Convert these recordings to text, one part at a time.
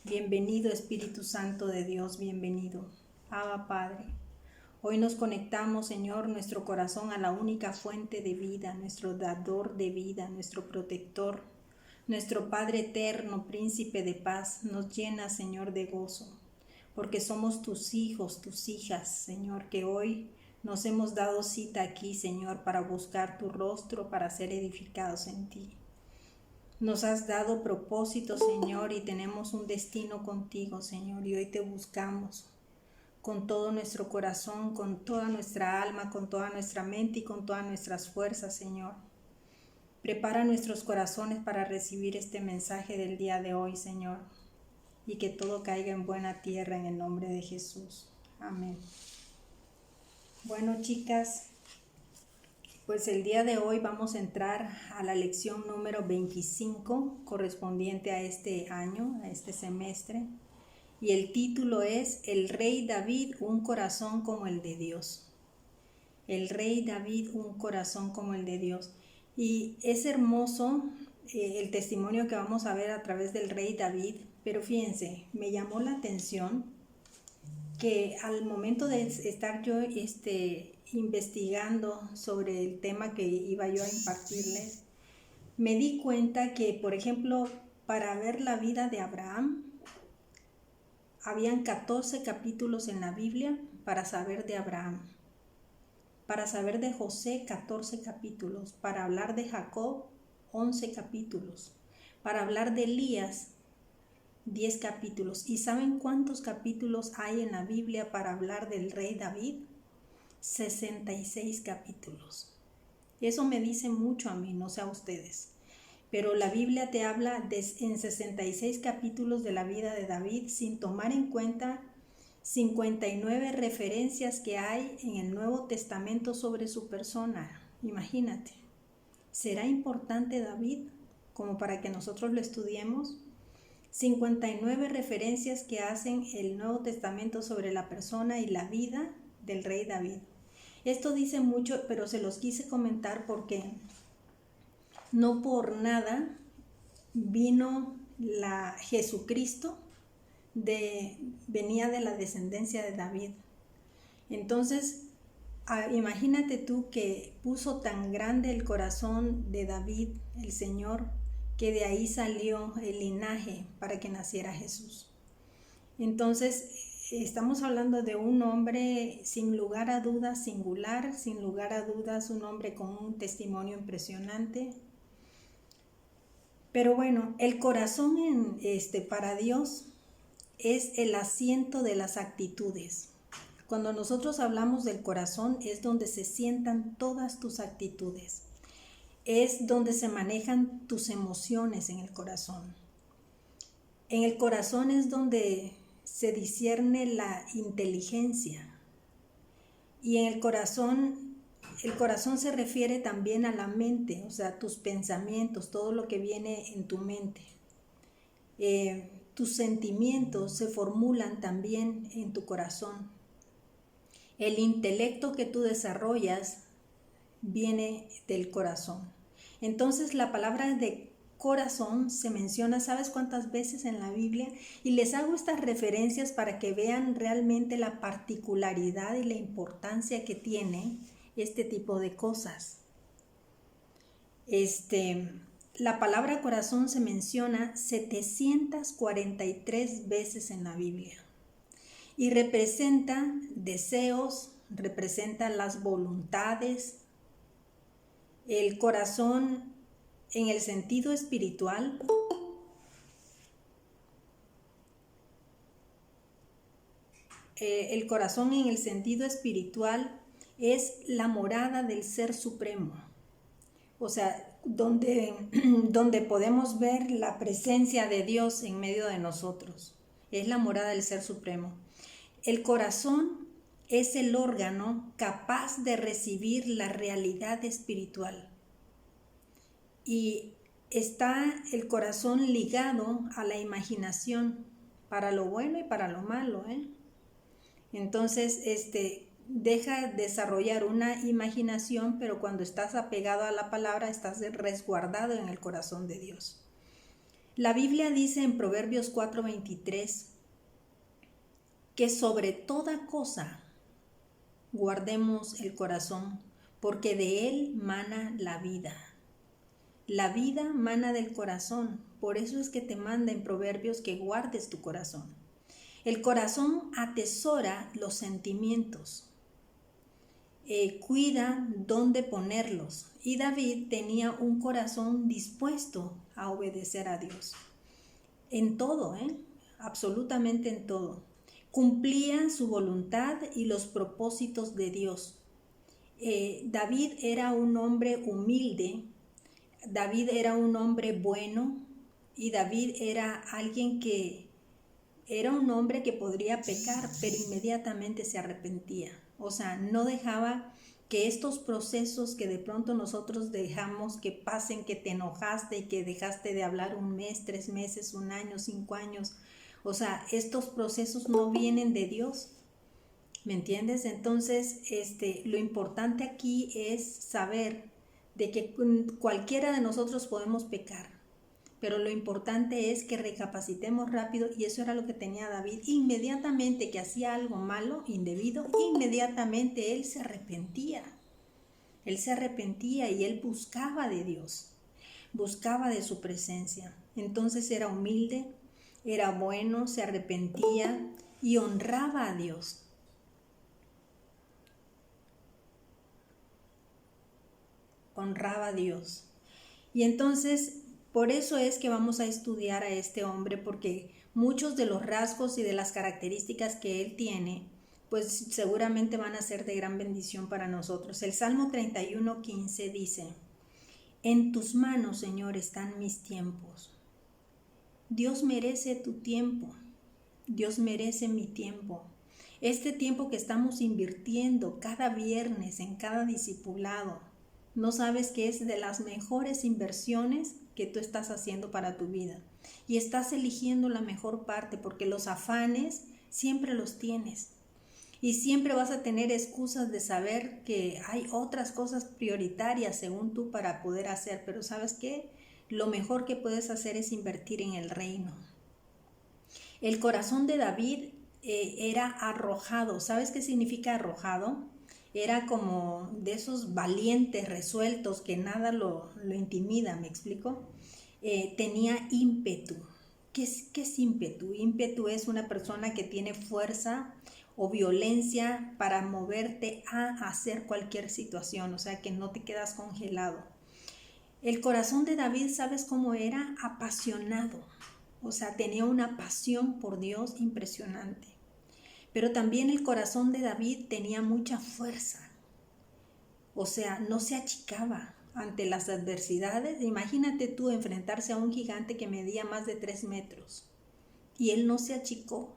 Bienvenido Espíritu Santo de Dios, bienvenido. Abba Padre, hoy nos conectamos, Señor, nuestro corazón a la única fuente de vida, nuestro dador de vida, nuestro protector, nuestro Padre eterno, príncipe de paz. Nos llena, Señor, de gozo, porque somos tus hijos, tus hijas, Señor, que hoy nos hemos dado cita aquí, Señor, para buscar tu rostro, para ser edificados en ti. Nos has dado propósito, Señor, y tenemos un destino contigo, Señor, y hoy te buscamos con todo nuestro corazón, con toda nuestra alma, con toda nuestra mente y con todas nuestras fuerzas, Señor. Prepara nuestros corazones para recibir este mensaje del día de hoy, Señor, y que todo caiga en buena tierra en el nombre de Jesús. Amén. Bueno, chicas, pues el día de hoy vamos a entrar a la lección número 25 correspondiente a este año, a este semestre. Y el título es El Rey David, un corazón como el de Dios. El Rey David, un corazón como el de Dios. Y es hermoso el testimonio que vamos a ver a través del Rey David. Pero fíjense, me llamó la atención que al momento de estar yo investigando sobre el tema que iba yo a impartirles, me di cuenta que, por ejemplo, para ver la vida de Abraham, habían 14 capítulos en la Biblia para saber de Abraham. Para saber de José, 14 capítulos. Para hablar de Jacob, 11 capítulos. Para hablar de Elías, 10 capítulos. ¿Y saben cuántos capítulos hay en la Biblia para hablar del rey David? 66 capítulos. Eso me dice mucho a mí, no sé a ustedes. Pero la Biblia te habla en 66 capítulos de la vida de David, sin tomar en cuenta 59 referencias que hay en el Nuevo Testamento sobre su persona. Imagínate, ¿será importante David como para que nosotros lo estudiemos? 59 referencias que hacen el Nuevo Testamento sobre la persona y la vida del rey David. Esto dice mucho, pero se los quise comentar porque no por nada vino Jesucristo, venía de la descendencia de David. Entonces, imagínate tú que puso tan grande el corazón de David, el Señor, que de ahí salió el linaje para que naciera Jesús. Entonces, estamos hablando de un hombre sin lugar a dudas singular, sin lugar a dudas un hombre con un testimonio impresionante. Pero bueno, el corazón para Dios es el asiento de las actitudes. Cuando nosotros hablamos del corazón es donde se sientan todas tus actitudes. Es donde se manejan tus emociones en el corazón. En el corazón es donde se discierne la inteligencia. Y en el corazón se refiere también a la mente, o sea, tus pensamientos, todo lo que viene en tu mente. Tus sentimientos se formulan también en tu corazón. El intelecto que tú desarrollas viene del corazón. Entonces la palabra de corazón se menciona, ¿sabes cuántas veces en la Biblia? Y les hago estas referencias para que vean realmente la particularidad y la importancia que tiene este tipo de cosas. La palabra corazón se menciona 743 veces en la Biblia y representa deseos, representa las voluntades. El corazón en el sentido espiritual es la morada del Ser Supremo. O sea, donde podemos ver la presencia de Dios en medio de nosotros. Es la morada del Ser Supremo. El corazón es el órgano capaz de recibir la realidad espiritual. Y está el corazón ligado a la imaginación, para lo bueno y para lo malo, Entonces, deja desarrollar una imaginación, pero cuando estás apegado a la palabra, estás resguardado en el corazón de Dios. La Biblia dice en Proverbios 4:23 que sobre toda cosa guardemos el corazón, porque de él mana la vida. La vida mana del corazón, por eso es que te manda en Proverbios que guardes tu corazón. El corazón atesora los sentimientos, cuida dónde ponerlos. Y David tenía un corazón dispuesto a obedecer a Dios. En todo, absolutamente en todo. Cumplía su voluntad y los propósitos de Dios. David era un hombre humilde, David era un hombre bueno y David era un hombre que podría pecar, pero inmediatamente se arrepentía. O sea, no dejaba que estos procesos que de pronto nosotros dejamos que pasen, que te enojaste y que dejaste de hablar 1 mes, 3 meses, 1 año, 5 años, o sea, estos procesos no vienen de Dios, ¿me entiendes? Entonces, lo importante aquí es saber de que cualquiera de nosotros podemos pecar, pero lo importante es que recapacitemos rápido, y eso era lo que tenía David. Inmediatamente que hacía algo malo, indebido, inmediatamente él se arrepentía y él buscaba de Dios, buscaba de su presencia. Entonces era humilde, era bueno, se arrepentía y honraba a Dios. Honraba a Dios. Y entonces, por eso es que vamos a estudiar a este hombre, porque muchos de los rasgos y de las características que él tiene, pues seguramente van a ser de gran bendición para nosotros. El Salmo 31:15 dice: en tus manos, Señor, están mis tiempos. Dios merece tu tiempo, Dios merece mi tiempo. Este tiempo que estamos invirtiendo cada viernes en cada discipulado, no sabes que es de las mejores inversiones que tú estás haciendo para tu vida. Y estás eligiendo la mejor parte, porque los afanes siempre los tienes. Y siempre vas a tener excusas de saber que hay otras cosas prioritarias según tú para poder hacer. Pero ¿sabes qué? Lo mejor que puedes hacer es invertir en el reino. El corazón de David era arrojado. ¿Sabes qué significa arrojado? Era como de esos valientes, resueltos, que nada lo intimida, ¿me explico? Tenía ímpetu. ¿Qué es ímpetu? Ímpetu es una persona que tiene fuerza o violencia para moverte a hacer cualquier situación, o sea, que no te quedas congelado. El corazón de David, ¿sabes cómo era? Apasionado, o sea, tenía una pasión por Dios impresionante. Pero también el corazón de David tenía mucha fuerza, o sea, no se achicaba ante las adversidades. Imagínate tú enfrentarse a un gigante que medía más de 3 metros y él no se achicó.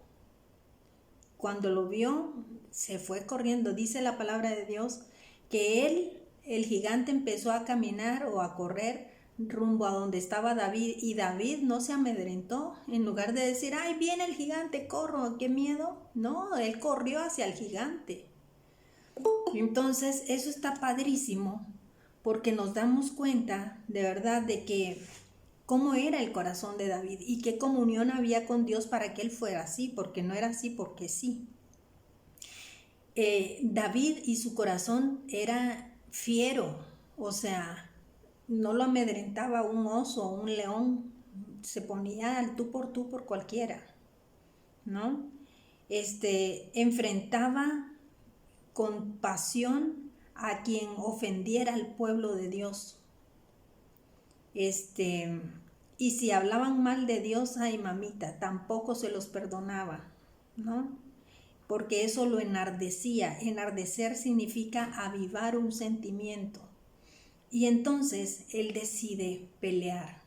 Cuando lo vio, se fue corriendo. Dice la palabra de Dios que el gigante, empezó a caminar o a correr rumbo a donde estaba David, y David no se amedrentó. En lugar de decir, ay, viene el gigante, corro, qué miedo. No, él corrió hacia el gigante. Entonces, eso está padrísimo, porque nos damos cuenta de verdad de que cómo era el corazón de David y qué comunión había con Dios para que él fuera así, porque no era así porque sí. David y su corazón era fiero, o sea, no lo amedrentaba un oso o un león, se ponía al tú por cualquiera, ¿no? Enfrentaba con pasión a quien ofendiera al pueblo de Dios. Y si hablaban mal de Dios, ay mamita, tampoco se los perdonaba, ¿no? Porque eso lo enardecía. Enardecer significa avivar un sentimiento. Y entonces él decide pelear.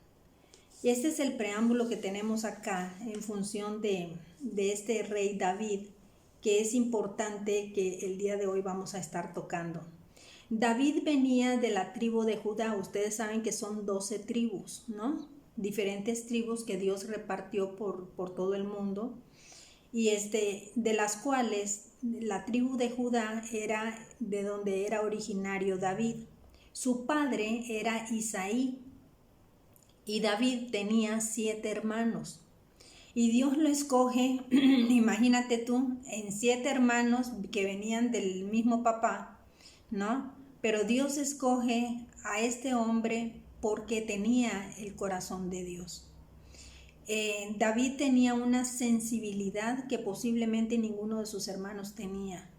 Y este es el preámbulo que tenemos acá en función de este rey David, que es importante que el día de hoy vamos a estar tocando. David venía de la tribu de Judá. Ustedes saben que son 12 tribus, ¿no? Diferentes tribus que Dios repartió por todo el mundo. Y de las cuales la tribu de Judá era de donde era originario David. Su padre era Isaí. Y David tenía 7 hermanos. Y Dios lo escoge, imagínate tú, en 7 hermanos que venían del mismo papá, ¿no? Pero Dios escoge a este hombre porque tenía el corazón de Dios. David tenía una sensibilidad que posiblemente ninguno de sus hermanos tenía.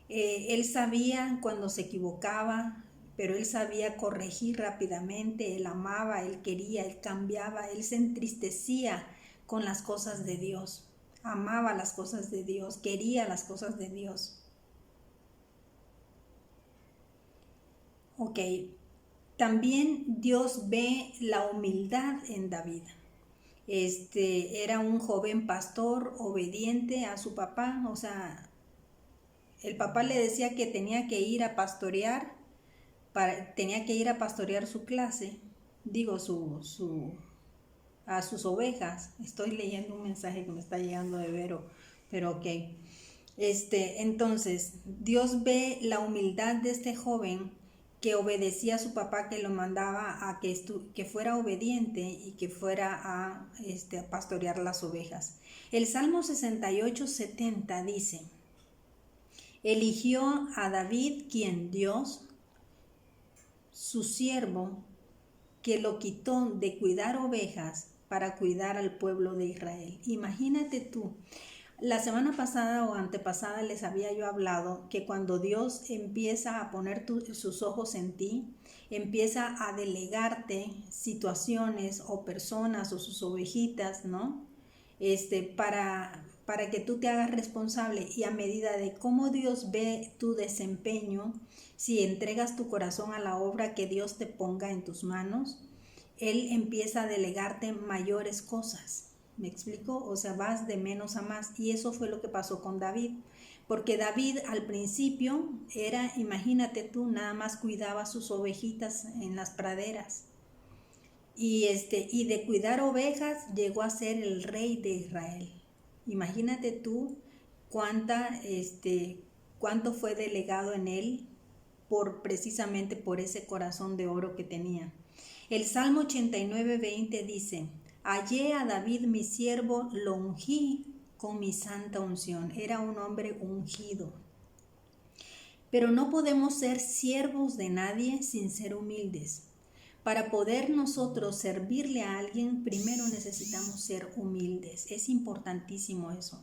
Él sabía cuando se equivocaba, pero él sabía corregir rápidamente, él amaba, él quería, él cambiaba, él se entristecía con las cosas de Dios, amaba las cosas de Dios, quería las cosas de Dios. Ok, también Dios ve la humildad en David. Era un joven pastor obediente a su papá, o sea, el papá le decía que tenía que ir a pastorear, tenía que ir a pastorear su clase, digo, a sus ovejas. Estoy leyendo un mensaje que me está llegando de Vero, pero ok. Entonces, Dios ve la humildad de este joven que obedecía a su papá, que lo mandaba a que fuera obediente y que fuera a pastorear las ovejas. El Salmo 68:70 dice: eligió a David, quien Dios, su siervo, que lo quitó de cuidar ovejas para cuidar al pueblo de Israel. Imagínate tú. La semana pasada o antepasada les había yo hablado que cuando Dios empieza a poner sus ojos en ti, empieza a delegarte situaciones o personas o sus ovejitas, ¿no? Para que tú te hagas responsable, y a medida de cómo Dios ve tu desempeño, si entregas tu corazón a la obra que Dios te ponga en tus manos, Él empieza a delegarte mayores cosas. ¿Me explico? O sea, vas de menos a más. Y eso fue lo que pasó con David. Porque David al principio era, imagínate tú, nada más cuidaba sus ovejitas en las praderas. Y de cuidar ovejas llegó a ser el rey de Israel. Imagínate tú cuánto fue delegado en él precisamente por ese corazón de oro que tenía. El Salmo 89:20 dice: hallé a David mi siervo, lo ungí con mi santa unción. Era un hombre ungido. Pero no podemos ser siervos de nadie sin ser humildes. Para poder nosotros servirle a alguien, primero necesitamos ser humildes. Es importantísimo eso.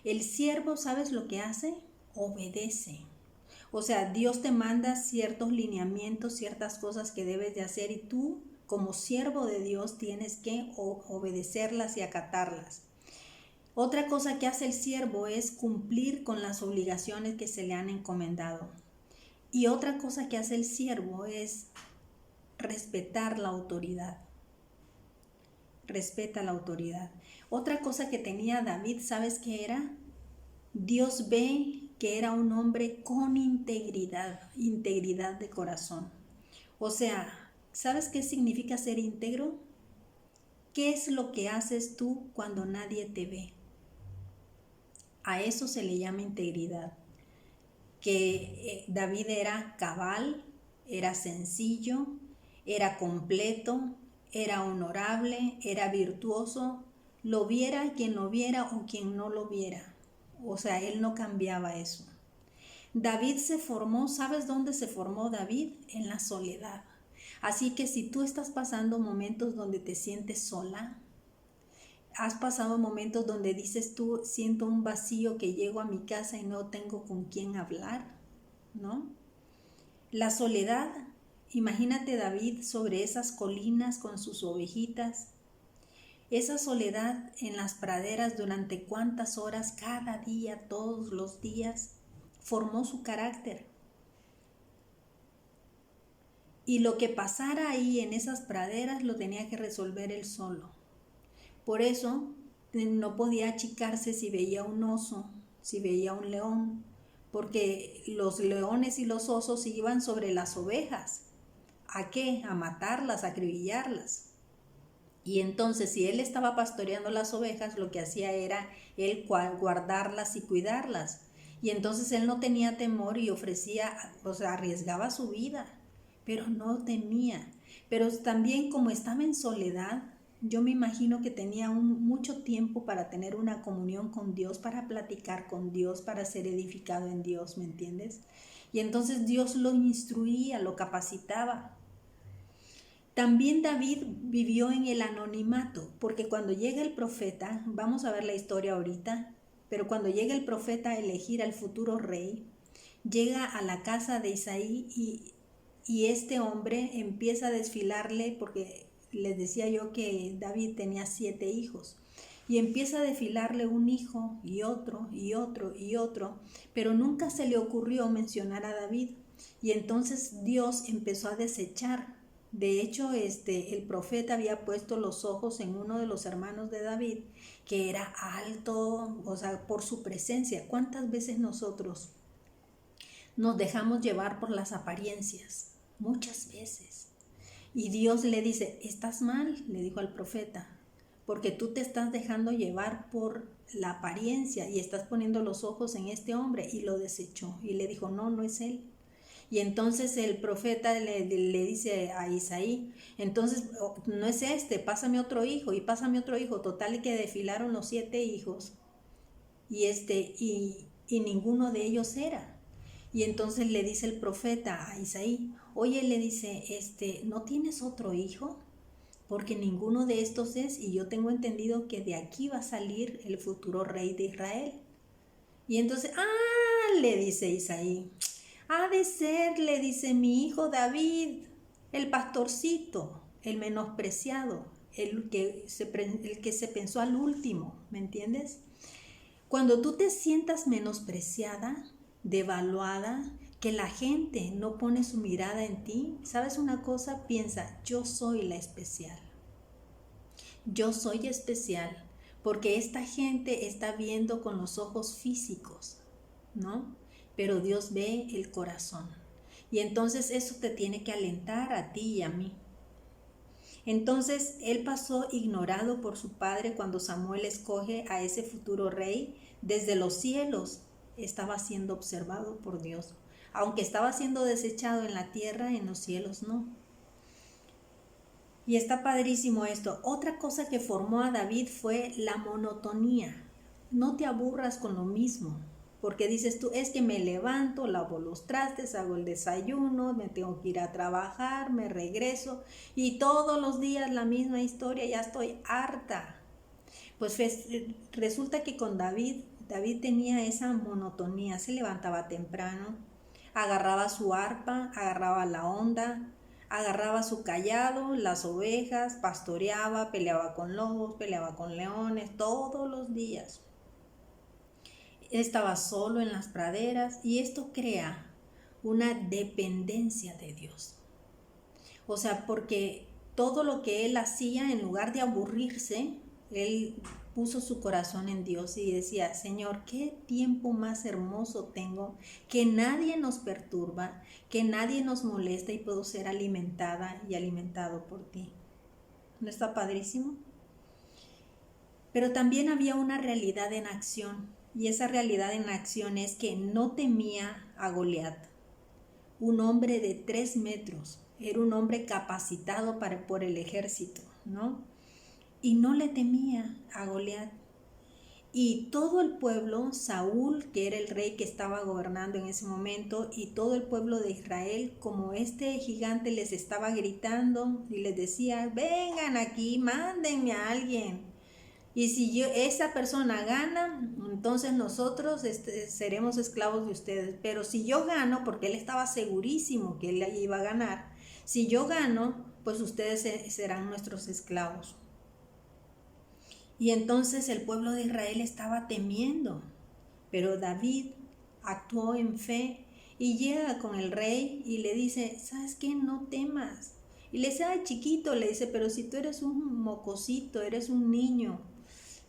El siervo, ¿sabes lo que hace? Obedece. O sea, Dios te manda ciertos lineamientos, ciertas cosas que debes de hacer, y tú, como siervo de Dios, tienes que obedecerlas y acatarlas. Otra cosa que hace el siervo es cumplir con las obligaciones que se le han encomendado. Y otra cosa que hace el siervo es respetar la autoridad. Respeta la autoridad. Otra cosa que tenía David, ¿sabes qué era? Dios ve que era un hombre con integridad de corazón. O sea, ¿sabes qué significa ser íntegro? ¿Qué es lo que haces tú cuando nadie te ve? A eso se le llama integridad. Que David era cabal, era sencillo, era completo, era honorable, era virtuoso, lo viera quien lo viera o quien no lo viera. O sea, él no cambiaba eso. David se formó, ¿sabes dónde se formó David? En la soledad. Así que si tú estás pasando momentos donde te sientes sola, has pasado momentos donde dices tú, siento un vacío, que llego a mi casa y no tengo con quién hablar, ¿no? La soledad, imagínate David sobre esas colinas con sus ovejitas. Esa soledad en las praderas durante cuántas horas, cada día, todos los días, formó su carácter. Y lo que pasara ahí en esas praderas lo tenía que resolver él solo. Por eso no podía achicarse si veía un oso, si veía un león, porque los leones y los osos iban sobre las ovejas. ¿A qué? A matarlas, a acribillarlas. Y entonces, si él estaba pastoreando las ovejas, lo que hacía era él guardarlas y cuidarlas. Y entonces él no tenía temor y ofrecía, o sea, arriesgaba su vida. pero no temía. Pero también como estaba en soledad, yo me imagino que tenía mucho tiempo para tener una comunión con Dios, para platicar con Dios, para ser edificado en Dios, ¿me entiendes? Y entonces Dios lo instruía, lo capacitaba. También David vivió en el anonimato, porque cuando llega el profeta, vamos a ver la historia ahorita, pero cuando llega el profeta a elegir al futuro rey, llega a la casa de Isaí y este hombre empieza a desfilarle, porque les decía yo que David tenía 7 hijos, y empieza a desfilarle un hijo y otro y otro y otro, pero nunca se le ocurrió mencionar a David, y entonces Dios empezó a desechar. De hecho, el profeta había puesto los ojos en uno de los hermanos de David, que era alto, o sea, por su presencia. ¿Cuántas veces nosotros nos dejamos llevar por las apariencias? Muchas veces. Y Dios le dice, estás mal, le dijo al profeta, porque tú te estás dejando llevar por la apariencia y estás poniendo los ojos en este hombre. Y lo desechó y le dijo, no, no es él. Y entonces el profeta le dice a Isaí, entonces no es pásame otro hijo, y pásame otro hijo. Total que desfilaron los 7 hijos y ninguno de ellos era. Y entonces le dice el profeta a Isaí, oye, le dice, ¿no tienes otro hijo? Porque ninguno de estos es, y yo tengo entendido que de aquí va a salir el futuro rey de Israel. Y entonces, le dice Isaí, ha de ser, le dice, mi hijo David, el pastorcito, el menospreciado, el que se pensó al último, ¿me entiendes? Cuando tú te sientas menospreciada, devaluada, que la gente no pone su mirada en ti, ¿sabes una cosa? Piensa, yo soy la especial. Yo soy especial porque esta gente está viendo con los ojos físicos, ¿no? Pero Dios ve el corazón. Y entonces eso te tiene que alentar a ti y a mí. Entonces él pasó ignorado por su padre cuando Samuel escoge a ese futuro rey. Desde los cielos estaba siendo observado por Dios. Aunque estaba siendo desechado en la tierra, en los cielos no. Y está padrísimo esto. Otra cosa que formó a David fue la monotonía. No te aburras con lo mismo, porque dices tú, es que me levanto, lavo los trastes, hago el desayuno, me tengo que ir a trabajar, me regreso y todos los días la misma historia, ya estoy harta. Pues resulta que con David tenía esa monotonía, se levantaba temprano, agarraba su arpa, agarraba la onda, agarraba su cayado, las ovejas, pastoreaba, peleaba con lobos, peleaba con leones, todos los días. Estaba solo en las praderas y esto crea una dependencia de Dios. O sea, porque todo lo que él hacía, en lugar de aburrirse, él puso su corazón en Dios y decía, Señor, qué tiempo más hermoso tengo, que nadie nos perturba, que nadie nos molesta y puedo ser alimentada y alimentado por ti. ¿No está padrísimo? Pero también había una realidad en acción, y esa realidad en acción es que no temía a Goliat, un hombre de 3 metros, era un hombre capacitado por el ejército, ¿no? Y no le temía a Goliat. Y todo el pueblo, Saúl, que era el rey que estaba gobernando en ese momento, y todo el pueblo de Israel, como este gigante les estaba gritando y les decía, vengan aquí, mándenme a alguien. Y si esa persona gana, entonces nosotros seremos esclavos de ustedes. Pero si yo gano, porque él estaba segurísimo que él iba a ganar, si yo gano, pues ustedes serán nuestros esclavos. Y entonces el pueblo de Israel estaba temiendo, pero David actuó en fe y llega con el rey y le dice, ¿sabes qué? No temas. Y le dice, ay, chiquito, le dice, pero si tú eres un mocosito, eres un niño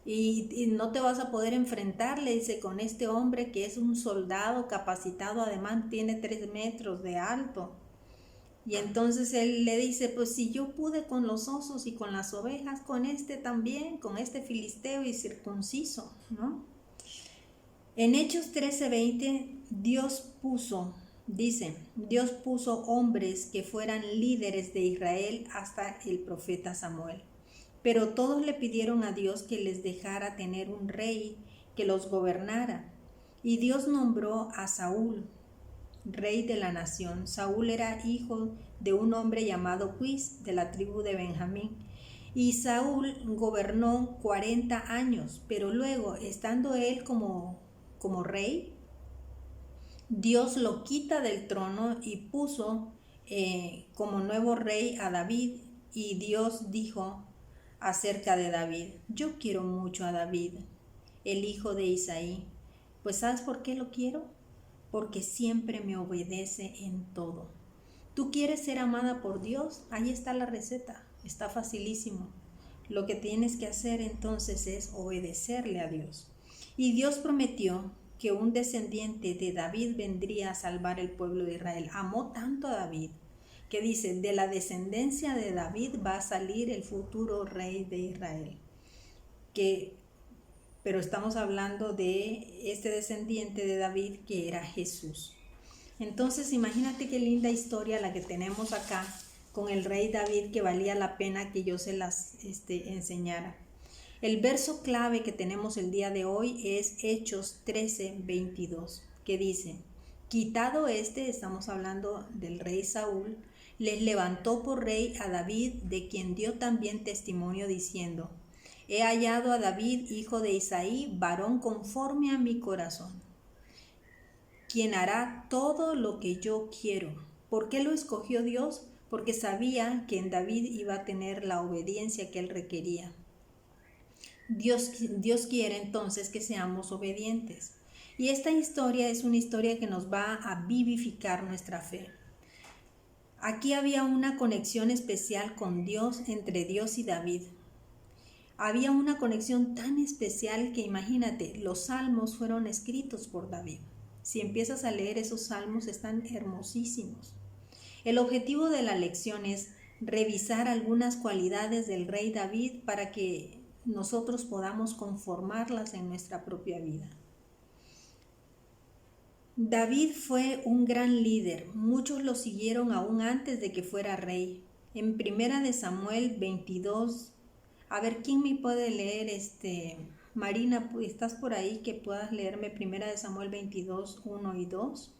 y no te vas a poder enfrentar, le dice, con este hombre que es un soldado capacitado, además tiene 3 metros de alto. Y entonces él le dice, pues si yo pude con los osos y con las ovejas, con este también, con este filisteo y circunciso, ¿no? En Hechos 13:20, Dios puso Dice, Dios puso hombres que fueran líderes de Israel hasta el profeta Samuel. Pero todos le pidieron a Dios que les dejara tener un rey que los gobernara. Y Dios nombró a Saúl, rey de la nación. Saúl era hijo de un hombre llamado Quis, de la tribu de Benjamín. Y Saúl gobernó 40 años, pero luego, estando él como rey, Dios lo quita del trono y puso como nuevo rey a David. Y Dios dijo acerca de David: yo quiero mucho a David, el hijo de Isaí. Pues ¿sabes por qué lo quiero? Porque siempre me obedece en todo. ¿Tú quieres ser amada por Dios? Ahí está la receta, está facilísimo. Lo que tienes que hacer entonces es obedecerle a Dios. Y Dios prometió que un descendiente de David vendría a salvar el pueblo de Israel. Amó tanto a David que dice, de la descendencia de David va a salir el futuro rey de Israel. Pero estamos hablando de este descendiente de David que era Jesús. Entonces imagínate qué linda historia la que tenemos acá con el rey David, que valía la pena que yo se las enseñara. El verso clave que tenemos el día de hoy es Hechos 13:22, que dice, quitado estamos hablando del rey Saúl, les levantó por rey a David, de quien dio también testimonio diciendo, he hallado a David, hijo de Isaí, varón conforme a mi corazón, quien hará todo lo que yo quiero. ¿Por qué lo escogió Dios? Porque sabía que en David iba a tener la obediencia que él requería. Dios quiere entonces que seamos obedientes. Y esta historia es una historia que nos va a vivificar nuestra fe. Aquí había una conexión especial con Dios, entre Dios y David. Había una conexión tan especial que imagínate, los salmos fueron escritos por David. Si empiezas a leer esos salmos, están hermosísimos. El objetivo de la lección es revisar algunas cualidades del rey David para que nosotros podamos conformarlas en nuestra propia vida. David fue un gran líder. Muchos lo siguieron aún antes de que fuera rey. En 1 Samuel 22, a ver, ¿quién me puede leer? Marina, ¿estás por ahí que puedas leerme 1 Samuel 22, 1 y 2?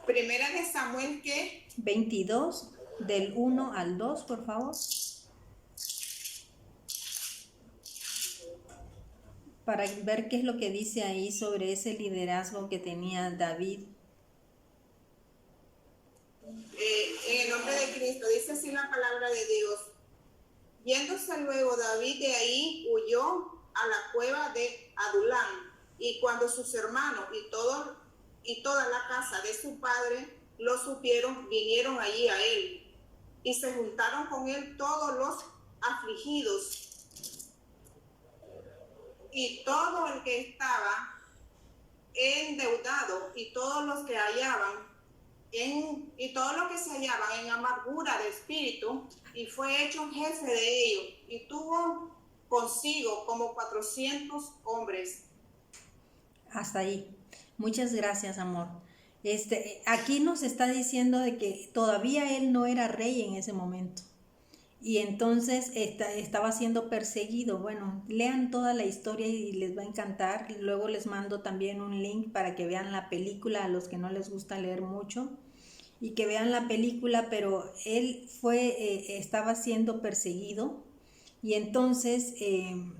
Primera de Samuel, ¿qué? 22, del 1 al 2, por favor. Para ver qué es lo que dice ahí sobre ese liderazgo que tenía David. En el nombre de Cristo, dice así la palabra de Dios. Yéndose luego David de ahí, huyó a la cueva de Adulán, y cuando sus hermanos y toda la casa de su padre lo supieron, vinieron allí a él, y se juntaron con él todos los afligidos y todo el que estaba endeudado, y todos los que se hallaban en amargura de espíritu, y fue hecho jefe de ellos, y tuvo consigo como 400 hombres. Hasta ahí. Muchas gracias, amor. Aquí nos está diciendo de que todavía él no era rey en ese momento. Y entonces estaba siendo perseguido. Bueno, lean toda la historia y les va a encantar. Luego les mando también un link para que vean la película a los que no les gusta leer mucho. Y que vean la película, pero él estaba siendo perseguido. Y entonces, en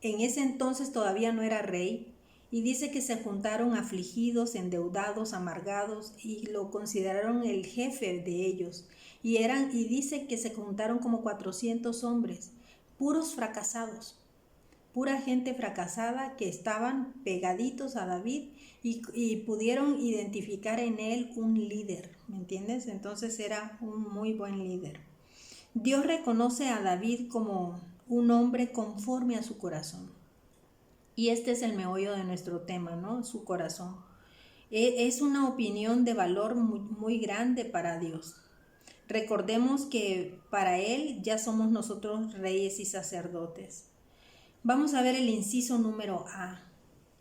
ese entonces todavía no era rey. Y dice que se juntaron afligidos, endeudados, amargados, y lo consideraron el jefe de ellos. Y dice que se juntaron como 400 hombres, puros fracasados, pura gente fracasada que estaban pegaditos a David y pudieron identificar en él un líder, ¿me entiendes? Entonces era un muy buen líder. Dios reconoce a David como un hombre conforme a su corazón. Y este es el meollo de nuestro tema, ¿no? Su corazón. Es una opinión de valor muy, muy grande para Dios. Recordemos que para Él ya somos nosotros reyes y sacerdotes. Vamos a ver el inciso número A.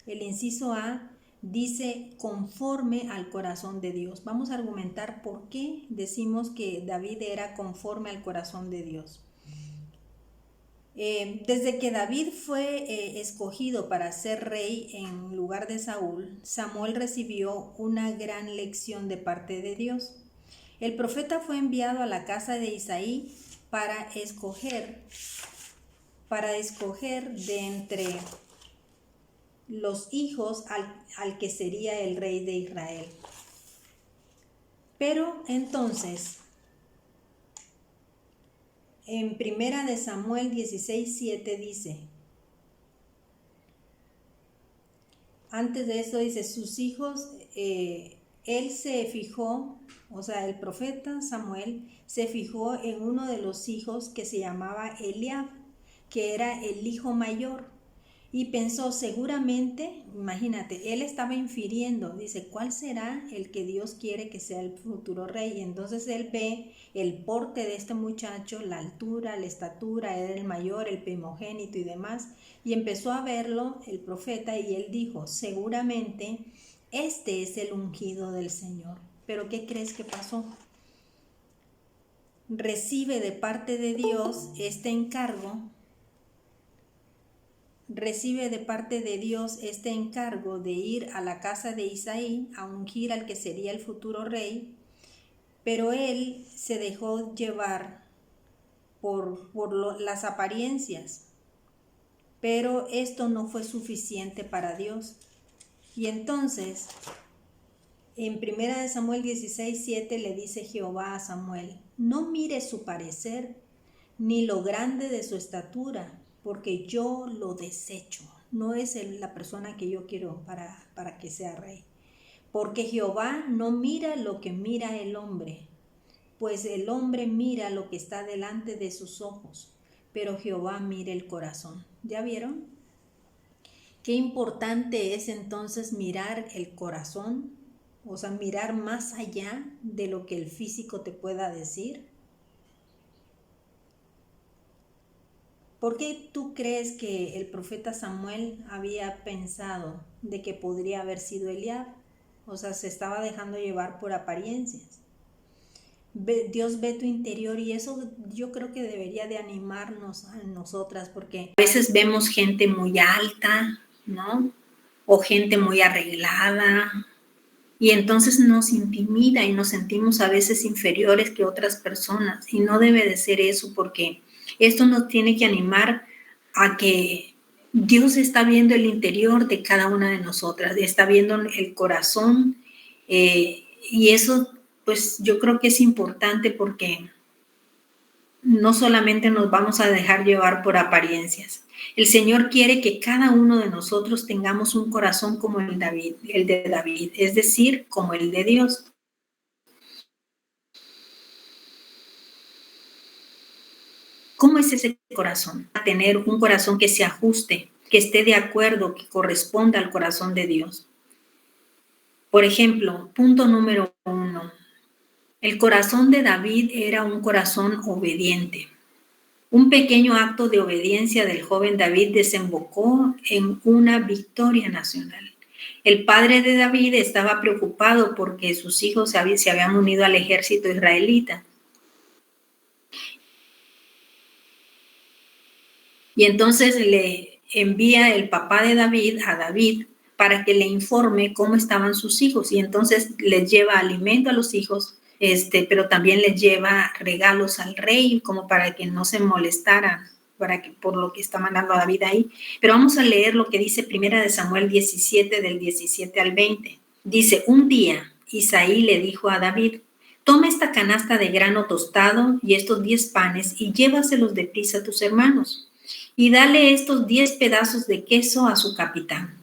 El inciso A dice conforme al corazón de Dios. Vamos a argumentar por qué decimos que David era conforme al corazón de Dios. Desde que David fue escogido para ser rey en lugar de Saúl, Samuel recibió una gran lección de parte de Dios. El profeta fue enviado a la casa de Isaí para escoger de entre los hijos al que sería el rey de Israel. Pero entonces, en Primera de Samuel 16:7 dice, antes de eso dice, sus hijos, él se fijó, o sea, el profeta Samuel se fijó en uno de los hijos que se llamaba Eliab, que era el hijo mayor, y pensó seguramente, imagínate, él estaba infiriendo, dice, ¿cuál será el que Dios quiere que sea el futuro rey? Y entonces él ve el porte de este muchacho, la altura, la estatura, era el mayor, el primogénito y demás, y empezó a verlo el profeta y él dijo, seguramente este es el ungido del Señor. Pero ¿qué crees que pasó? Recibe de parte de Dios este encargo de ir a la casa de Isaí a ungir al que sería el futuro rey, pero él se dejó llevar por las apariencias, pero esto no fue suficiente para Dios. Y entonces, en 1 Samuel 16:7 le dice Jehová a Samuel, no mires su parecer, ni lo grande de su estatura, porque yo lo desecho. No es la persona que yo quiero para que sea rey. Porque Jehová no mira lo que mira el hombre, pues el hombre mira lo que está delante de sus ojos, pero Jehová mira el corazón. ¿Ya vieron? Qué importante es entonces mirar el corazón, o sea, mirar más allá de lo que el físico te pueda decir. ¿Por qué tú crees que el profeta Samuel había pensado de que podría haber sido Eliab? O sea, se estaba dejando llevar por apariencias. Dios ve tu interior y eso yo creo que debería de animarnos a nosotras, porque a veces vemos gente muy alta, ¿no? O gente muy arreglada, y entonces nos intimida y nos sentimos a veces inferiores que otras personas, y no debe de ser eso, porque esto nos tiene que animar a que Dios está viendo el interior de cada una de nosotras, está viendo el corazón, y eso pues yo creo que es importante, porque no solamente nos vamos a dejar llevar por apariencias. El Señor quiere que cada uno de nosotros tengamos un corazón como el de David, es decir, como el de Dios. ¿Cómo es ese corazón? A tener un corazón que se ajuste, que esté de acuerdo, que corresponda al corazón de Dios. Por ejemplo, punto número 1. El corazón de David era un corazón obediente. Un pequeño acto de obediencia del joven David desembocó en una victoria nacional. El padre de David estaba preocupado porque sus hijos se habían unido al ejército israelita. Y entonces le envía el papá de David a David para que le informe cómo estaban sus hijos. Y entonces les lleva alimento a los hijos, pero también les lleva regalos al rey, como para que no se molestaran por lo que está mandando a David ahí. Pero vamos a leer lo que dice 1 Samuel 17, del 17 al 20. Dice, un día Isaí le dijo a David, toma esta canasta de grano tostado y estos 10 panes y llévaselos deprisa a tus hermanos. Y dale estos 10 pedazos de queso a su capitán.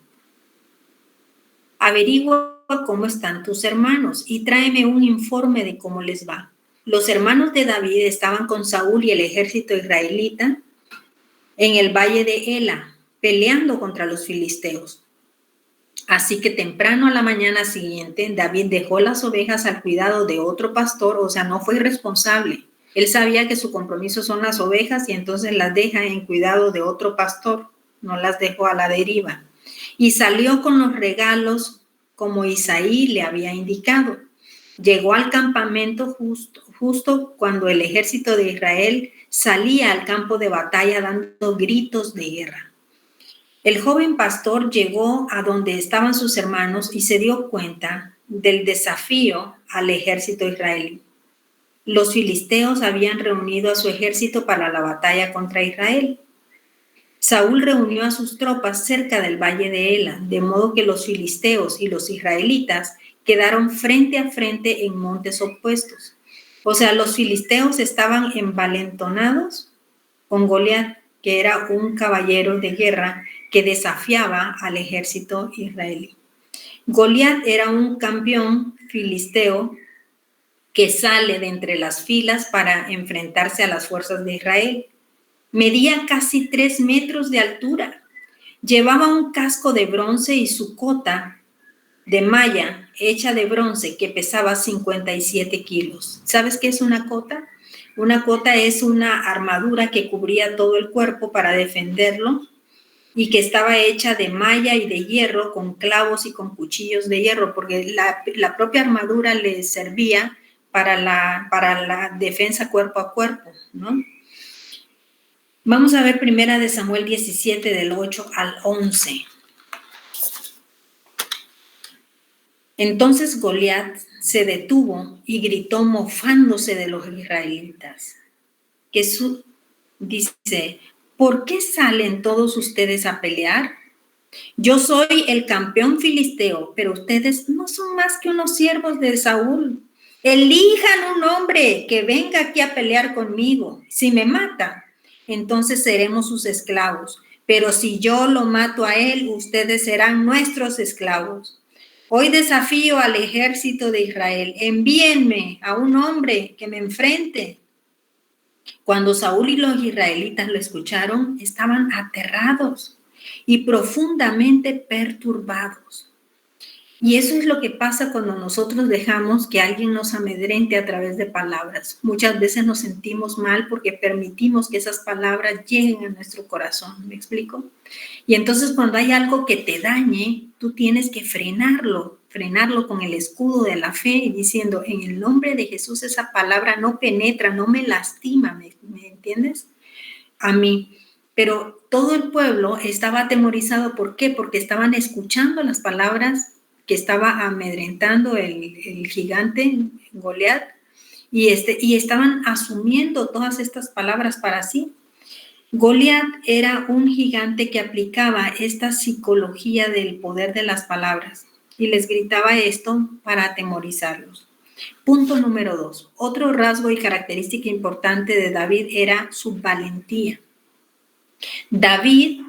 Averigua cómo están tus hermanos y tráeme un informe de cómo les va. Los hermanos de David estaban con Saúl y el ejército israelita en el valle de Ela, peleando contra los filisteos. Así que temprano a la mañana siguiente, David dejó las ovejas al cuidado de otro pastor, o sea, no fue irresponsable. Él sabía que su compromiso son las ovejas y entonces las deja en cuidado de otro pastor. no las dejó a la deriva. Y salió con los regalos como Isaí le había indicado. Llegó al campamento justo cuando el ejército de Israel salía al campo de batalla dando gritos de guerra. El joven pastor llegó a donde estaban sus hermanos y se dio cuenta del desafío al ejército israelí. Los filisteos habían reunido a su ejército para la batalla contra Israel. Saúl reunió a sus tropas cerca del valle de Ela, de modo que los filisteos y los israelitas quedaron frente a frente en montes opuestos. O sea, los filisteos estaban envalentonados con Goliat, que era un caballero de guerra que desafiaba al ejército israelí. Goliat era un campeón filisteo que sale de entre las filas para enfrentarse a las fuerzas de Israel. Medía casi 3 metros de altura. Llevaba un casco de bronce y su cota de malla hecha de bronce que pesaba 57 kilos. ¿Sabes qué es una cota? Una cota es una armadura que cubría todo el cuerpo para defenderlo y que estaba hecha de malla y de hierro con clavos y con cuchillos de hierro, porque la propia armadura le servía para la defensa cuerpo a cuerpo, ¿no? Vamos a ver primera de Samuel 17 del 8 al 11. Entonces Goliat se detuvo y gritó mofándose de los israelitas. Dice, ¿por qué salen todos ustedes a pelear? Yo soy el campeón filisteo, pero ustedes no son más que unos siervos de Saúl. Elijan un hombre que venga aquí a pelear conmigo. Si me mata, entonces seremos sus esclavos. Pero si yo lo mato a él, ustedes serán nuestros esclavos. Hoy desafío al ejército de Israel. Envíenme a un hombre que me enfrente. Cuando Saúl y los israelitas lo escucharon, estaban aterrados y profundamente perturbados. Y eso es lo que pasa cuando nosotros dejamos que alguien nos amedrente a través de palabras. Muchas veces nos sentimos mal porque permitimos que esas palabras lleguen a nuestro corazón. ¿Me explico? Y entonces cuando hay algo que te dañe, tú tienes que frenarlo con el escudo de la fe, diciendo, en el nombre de Jesús esa palabra no penetra, no me lastima, ¿me entiendes? A mí. Pero todo el pueblo estaba atemorizado. ¿Por qué? Porque estaban escuchando las palabras que estaba amedrentando el gigante Goliat y estaban asumiendo todas estas palabras para sí. Goliat era un gigante que aplicaba esta psicología del poder de las palabras y les gritaba esto para atemorizarlos. Punto número 2. Otro rasgo y característica importante de David era su valentía. David,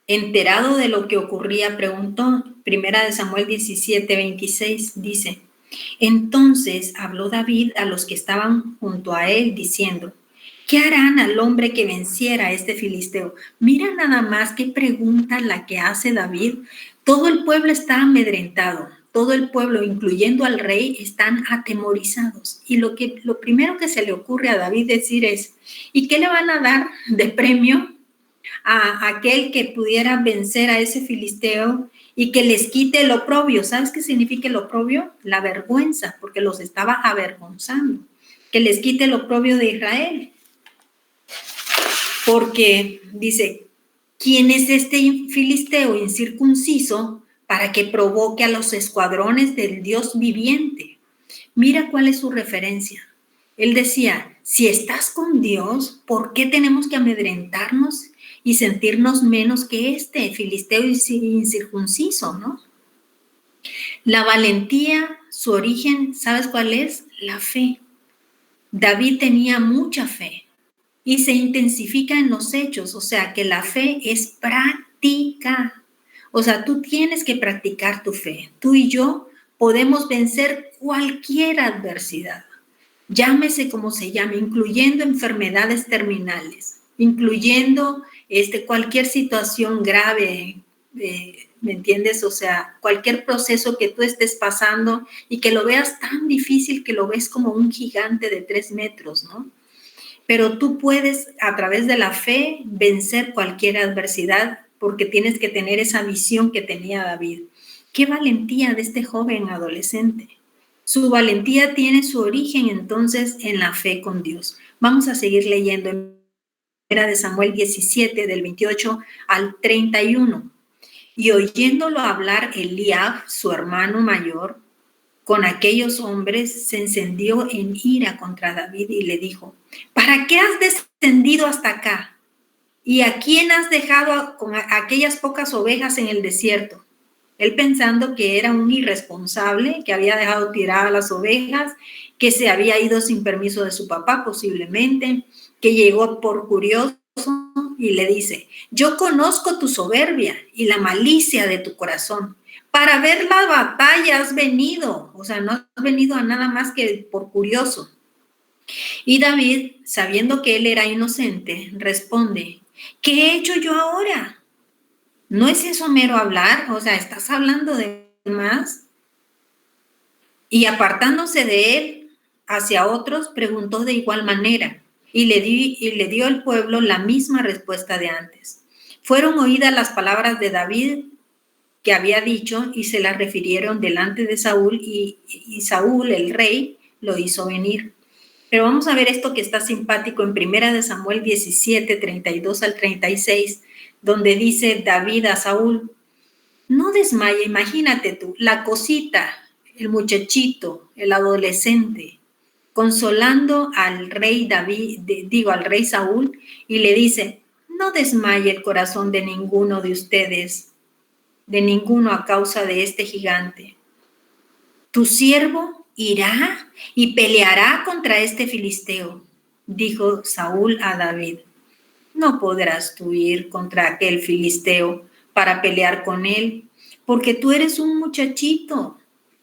enterado de lo que ocurría, preguntó. Primera de Samuel 17, 26 dice, entonces habló David a los que estaban junto a él diciendo, ¿qué harán al hombre que venciera a este filisteo? Mira nada más qué pregunta la que hace David. Todo el pueblo está amedrentado, todo el pueblo, incluyendo al rey, están atemorizados. Y lo primero que se le ocurre a David decir es, ¿y qué le van a dar de premio a aquel que pudiera vencer a ese filisteo y que les quite el oprobio? ¿Sabes qué significa el oprobio? La vergüenza, porque los estaba avergonzando. Que les quite el oprobio de Israel. Porque dice, ¿quién es este filisteo incircunciso para que provoque a los escuadrones del Dios viviente? Mira cuál es su referencia. Él decía, si estás con Dios, ¿por qué tenemos que amedrentarnos y sentirnos menos que este filisteo incircunciso, ¿no? La valentía, su origen, ¿sabes cuál es? La fe. David tenía mucha fe y se intensifica en los hechos, o sea que la fe es práctica. O sea, tú tienes que practicar tu fe. Tú y yo podemos vencer cualquier adversidad, llámese como se llame, incluyendo enfermedades terminales, incluyendo cualquier situación grave, ¿me entiendes? O sea, cualquier proceso que tú estés pasando y que lo veas tan difícil que lo ves como un gigante de 3 metros, ¿no? Pero tú puedes, a través de la fe, vencer cualquier adversidad porque tienes que tener esa visión que tenía David. Qué valentía de este joven adolescente. Su valentía tiene su origen entonces en la fe con Dios. Vamos a seguir leyendo en 1 de Samuel 17, del 28 al 31. Y oyéndolo hablar Eliab, su hermano mayor, con aquellos hombres, se encendió en ira contra David y le dijo: ¿para qué has descendido hasta acá? ¿Y a quién has dejado con aquellas pocas ovejas en el desierto? Él pensando que era un irresponsable, que había dejado tiradas las ovejas, que se había ido sin permiso de su papá posiblemente, que llegó por curioso y le dice: yo conozco tu soberbia y la malicia de tu corazón. Para ver la batalla has venido, o sea, no has venido a nada más que por curioso. Y David, sabiendo que él era inocente, responde: ¿qué he hecho yo ahora? ¿No es eso mero hablar? O sea, ¿estás hablando de más? Y apartándose de él hacia otros, preguntó de igual manera, y le dio al pueblo la misma respuesta de antes. Fueron oídas las palabras de David que había dicho y se las refirieron delante de Saúl, y Saúl, el rey, lo hizo venir. Pero vamos a ver esto que está simpático en 1 de Samuel 17, 32 al 36, donde dice David a Saúl: no desmaye, imagínate tú, la cosita, el muchachito, el adolescente, consolando al rey David, al rey Saúl, y le dice: no desmaye el corazón de ninguno de ustedes, de ninguno a causa de este gigante. Tu siervo irá y peleará contra este filisteo, dijo Saúl a David. No podrás tú ir contra aquel filisteo para pelear con él, porque tú eres un muchachito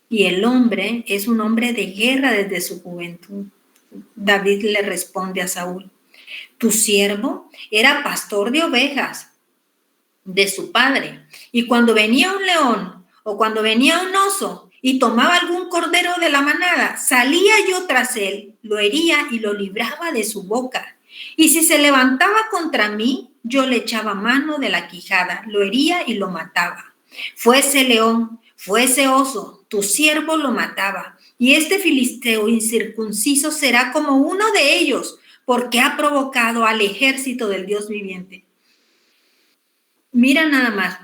y el hombre es un hombre de guerra desde su juventud. David le responde a Saúl: tu siervo era pastor de ovejas de su padre, y cuando venía un león o cuando venía un oso y tomaba algún cordero de la manada, salía yo tras él, lo hería y lo libraba de su boca. Y si se levantaba contra mí, yo le echaba mano de la quijada, lo hería y lo mataba. Fuese león, fuese oso, tu siervo lo mataba. Y este filisteo incircunciso será como uno de ellos, porque ha provocado al ejército del Dios viviente. Mira nada más.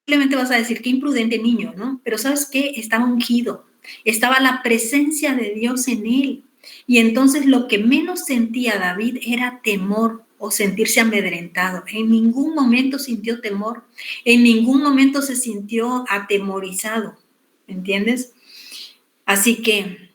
Simplemente vas a decir: qué imprudente niño, ¿no? Pero ¿sabes qué? Estaba ungido. Estaba la presencia de Dios en él. Y entonces lo que menos sentía David era temor o sentirse amedrentado. En ningún momento sintió temor. En ningún momento se sintió atemorizado. ¿Entiendes? Así que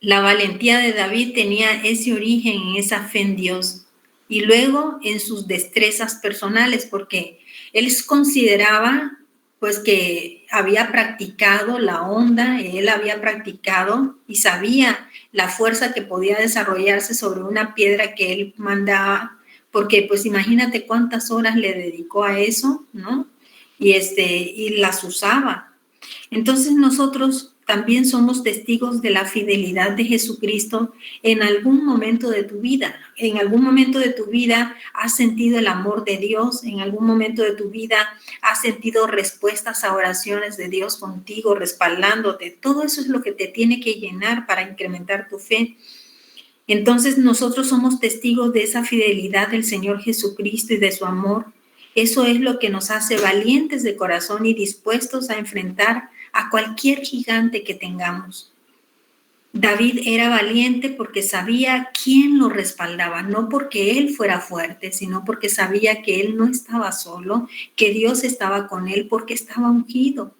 la valentía de David tenía ese origen en esa fe en Dios y luego en sus destrezas personales, porque él consideraba pues que había practicado la onda, él había practicado y sabía la fuerza que podía desarrollarse sobre una piedra que él mandaba, porque pues imagínate cuántas horas le dedicó a eso, ¿no? Y las usaba. Entonces nosotros también somos testigos de la fidelidad de Jesucristo en algún momento de tu vida. En algún momento de tu vida has sentido el amor de Dios, en algún momento de tu vida has sentido respuestas a oraciones de Dios contigo, respaldándote. Todo eso es lo que te tiene que llenar para incrementar tu fe. Entonces nosotros somos testigos de esa fidelidad del Señor Jesucristo y de su amor. Eso es lo que nos hace valientes de corazón y dispuestos a enfrentar a cualquier gigante que tengamos. David era valiente porque sabía quién lo respaldaba, no porque él fuera fuerte, sino porque sabía que él no estaba solo, que Dios estaba con él porque estaba ungido.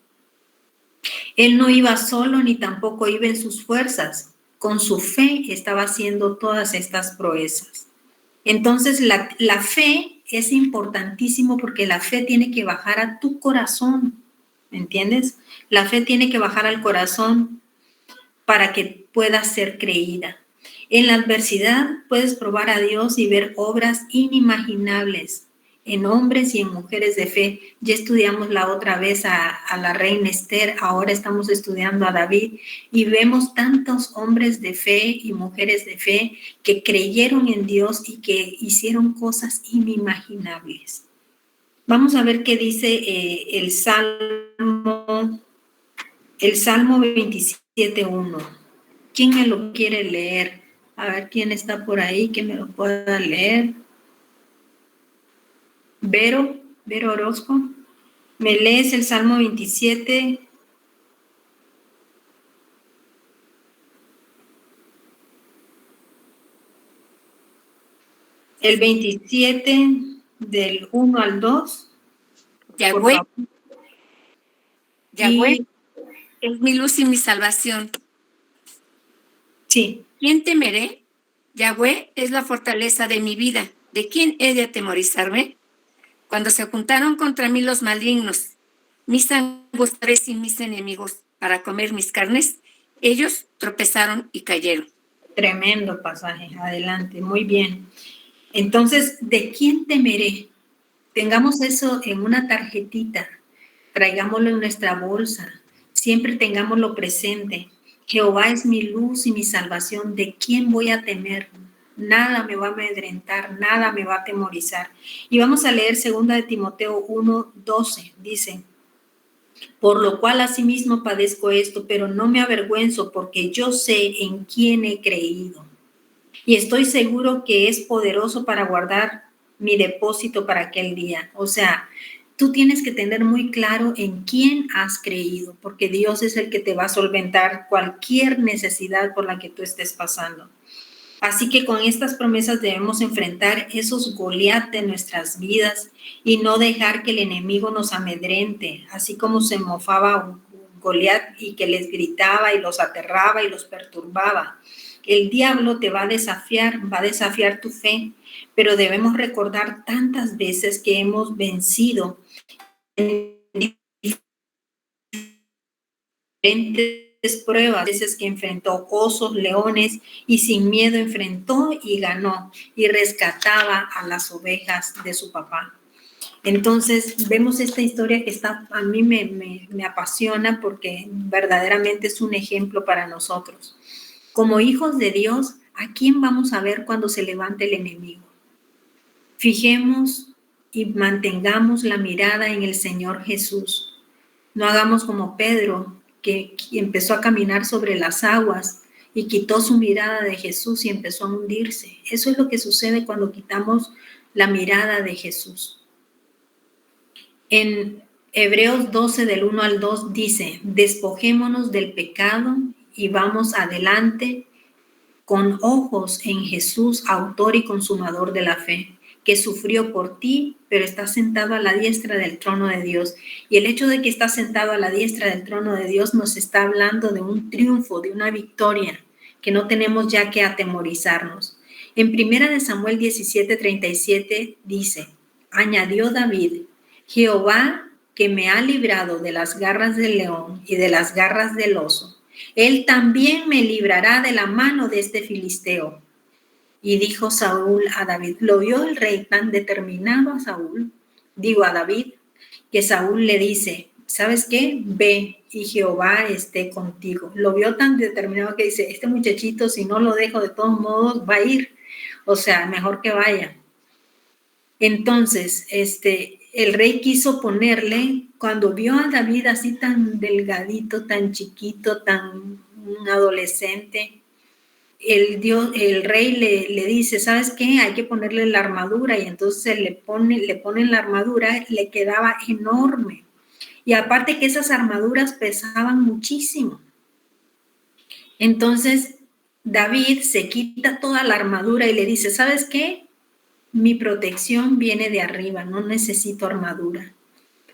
Él no iba solo ni tampoco iba en sus fuerzas. Con su fe estaba haciendo todas estas proezas. Entonces la fe es importantísimo porque la fe tiene que bajar a tu corazón, ¿me entiendes? La fe tiene que bajar al corazón para que pueda ser creída. En la adversidad puedes probar a Dios y ver obras inimaginables en hombres y en mujeres de fe. Ya estudiamos la otra vez a la reina Esther, ahora estamos estudiando a David y vemos tantos hombres de fe y mujeres de fe que creyeron en Dios y que hicieron cosas inimaginables. Vamos a ver qué dice el Salmo 27:1. ¿Quién me lo quiere leer? A ver quién está por ahí que me lo pueda leer. Vero Orozco. ¿Me lees el Salmo 27? El 27 del 1 al 2. Yahweh es mi luz y mi salvación. Sí. ¿Quién temeré? Yahweh es la fortaleza de mi vida. ¿De quién he de atemorizarme? Cuando se juntaron contra mí los malignos, mis angustiadores y mis enemigos, para comer mis carnes, ellos tropezaron y cayeron. Tremendo pasaje. Adelante. Muy bien. Entonces, ¿de quién temeré? Tengamos eso en una tarjetita. Traigámoslo en nuestra bolsa. Siempre tengámoslo presente. Jehová es mi luz y mi salvación. ¿De quién voy a temer? Nada me va a amedrentar, nada me va a atemorizar. Y vamos a leer 2 de Timoteo 1:12. Dice: por lo cual asimismo padezco esto, pero no me avergüenzo, porque yo sé en quién he creído. Y estoy seguro que es poderoso para guardar mi depósito para aquel día. O sea, tú tienes que tener muy claro en quién has creído, porque Dios es el que te va a solventar cualquier necesidad por la que tú estés pasando. Así que con estas promesas debemos enfrentar esos Goliat de nuestras vidas y no dejar que el enemigo nos amedrente, así como se mofaba Goliat y que les gritaba y los aterraba y los perturbaba. El diablo te va a desafiar tu fe, pero debemos recordar tantas veces que hemos vencido en diferentes pruebas, veces que enfrentó osos, leones y sin miedo enfrentó y ganó y rescataba a las ovejas de su papá. Entonces vemos esta historia que a mí me apasiona porque verdaderamente es un ejemplo para nosotros. Como hijos de Dios, ¿a quién vamos a ver cuando se levante el enemigo? Fijemos y mantengamos la mirada en el Señor Jesús. No hagamos como Pedro, que empezó a caminar sobre las aguas y quitó su mirada de Jesús y empezó a hundirse. Eso es lo que sucede cuando quitamos la mirada de Jesús. En Hebreos 12, del 1 al 2, dice: despojémonos del pecado y vamos adelante con ojos en Jesús, autor y consumador de la fe, que sufrió por ti, pero está sentado a la diestra del trono de Dios. Y el hecho de que está sentado a la diestra del trono de Dios nos está hablando de un triunfo, de una victoria, que no tenemos ya que atemorizarnos. En 1 Samuel 17:37 dice: añadió David: Jehová, que me ha librado de las garras del león y de las garras del oso, él también me librará de la mano de este filisteo. Y dijo Saúl a David, lo vio el rey tan determinado a David, que Saúl le dice: ¿sabes qué? Ve y Jehová esté contigo. Lo vio tan determinado que dice: este muchachito, si no lo dejo, de todos modos va a ir. O sea, mejor que vaya. Entonces, el rey quiso ponerle, cuando vio a David así tan delgadito, tan chiquito, tan un adolescente, el rey le dice: ¿sabes qué? Hay que ponerle la armadura. Y entonces le ponen la armadura, le quedaba enorme. Y aparte que esas armaduras pesaban muchísimo. Entonces David se quita toda la armadura y le dice: ¿sabes qué? Mi protección viene de arriba, no necesito armadura.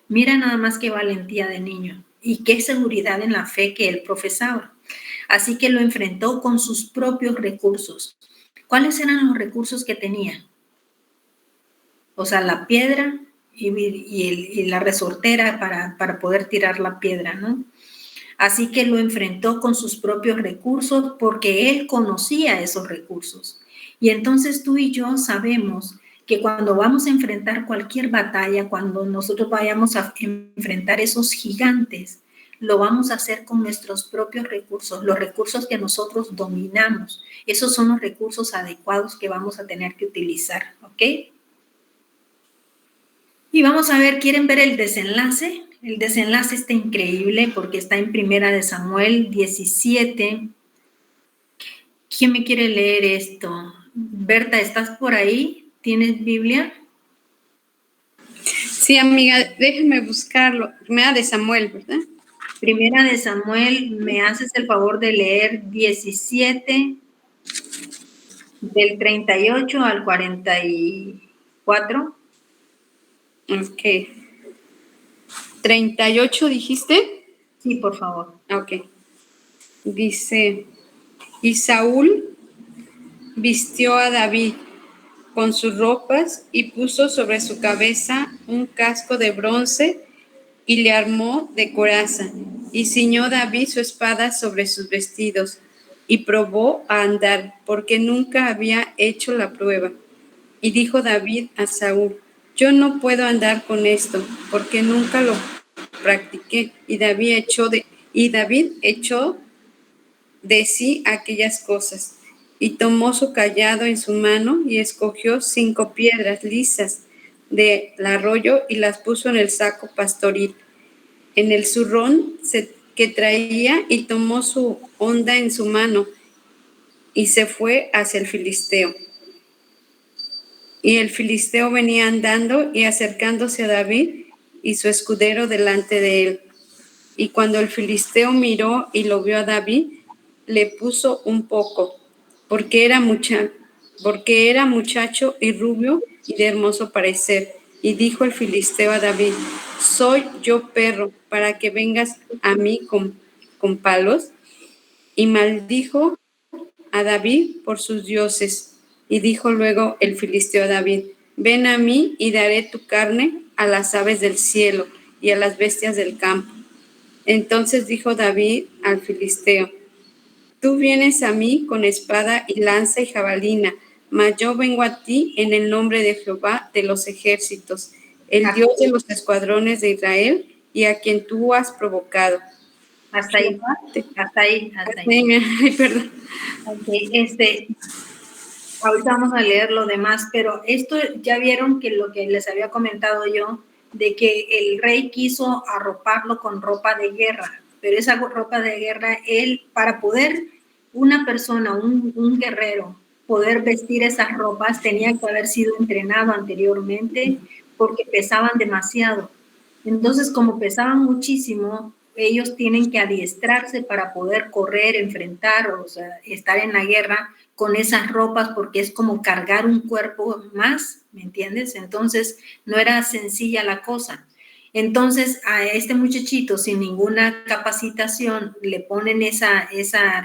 Mira nada más qué valentía de niño y qué seguridad en la fe que él profesaba. Así que lo enfrentó con sus propios recursos. ¿Cuáles eran los recursos que tenía? O sea, la piedra y la resortera para poder tirar la piedra, ¿no? Así que lo enfrentó con sus propios recursos porque él conocía esos recursos. Y entonces tú y yo sabemos que cuando vamos a enfrentar cualquier batalla, cuando nosotros vayamos a enfrentar esos gigantes, lo vamos a hacer con nuestros propios recursos, los recursos que nosotros dominamos. Esos son los recursos adecuados que vamos a tener que utilizar, ¿ok? Y vamos a ver, ¿quieren ver el desenlace? El desenlace está increíble porque está en Primera de Samuel 17. ¿Quién me quiere leer esto? Berta, ¿estás por ahí? ¿Tienes Biblia? Sí, amiga, déjame buscarlo. Primera de Samuel, ¿verdad? Primera de Samuel, ¿me haces el favor de leer 17, del 38 al 44? Ok. 38, ¿dijiste? Sí, por favor. Ok. Dice, y Saúl vistió a David con sus ropas y puso sobre su cabeza un casco de bronce y le armó de coraza, y ciñó David su espada sobre sus vestidos, y probó a andar, porque nunca había hecho la prueba. Y dijo David a Saúl, yo no puedo andar con esto, porque nunca lo practiqué. Y David echó de sí aquellas cosas, y tomó su cayado en su mano, y escogió 5 piedras lisas del arroyo, y las puso en el saco pastoril, en el zurrón que traía, y tomó su honda en su mano, y se fue hacia el filisteo. Y el filisteo venía andando y acercándose a David y su escudero delante de él. Y cuando el filisteo miró y lo vio a David, le puso un poco, porque era muchacho y rubio y de hermoso parecer. Y dijo el filisteo a David, ¿soy yo perro para que vengas a mí con palos? Y maldijo a David por sus dioses. Y dijo luego el filisteo a David, ven a mí y daré tu carne a las aves del cielo y a las bestias del campo. Entonces dijo David al filisteo, tú vienes a mí con espada y lanza y jabalina, mas yo vengo a ti en el nombre de Jehová de los ejércitos, el Dios de los escuadrones de Israel, y a quien tú has provocado. Hasta ahí. Ay, perdón. Okay, ahorita vamos a leer lo demás, pero esto ya vieron que lo que les había comentado yo, de que el rey quiso arroparlo con ropa de guerra, pero esa ropa de guerra, él, para poder una persona, un guerrero, poder vestir esas ropas, tenía que haber sido entrenado anteriormente porque pesaban demasiado. Entonces, como pesaban muchísimo, ellos tienen que adiestrarse para poder correr, enfrentar, o sea, estar en la guerra con esas ropas, porque es como cargar un cuerpo más, ¿me entiendes? Entonces, no era sencilla la cosa. Entonces, a este muchachito sin ninguna capacitación le ponen esa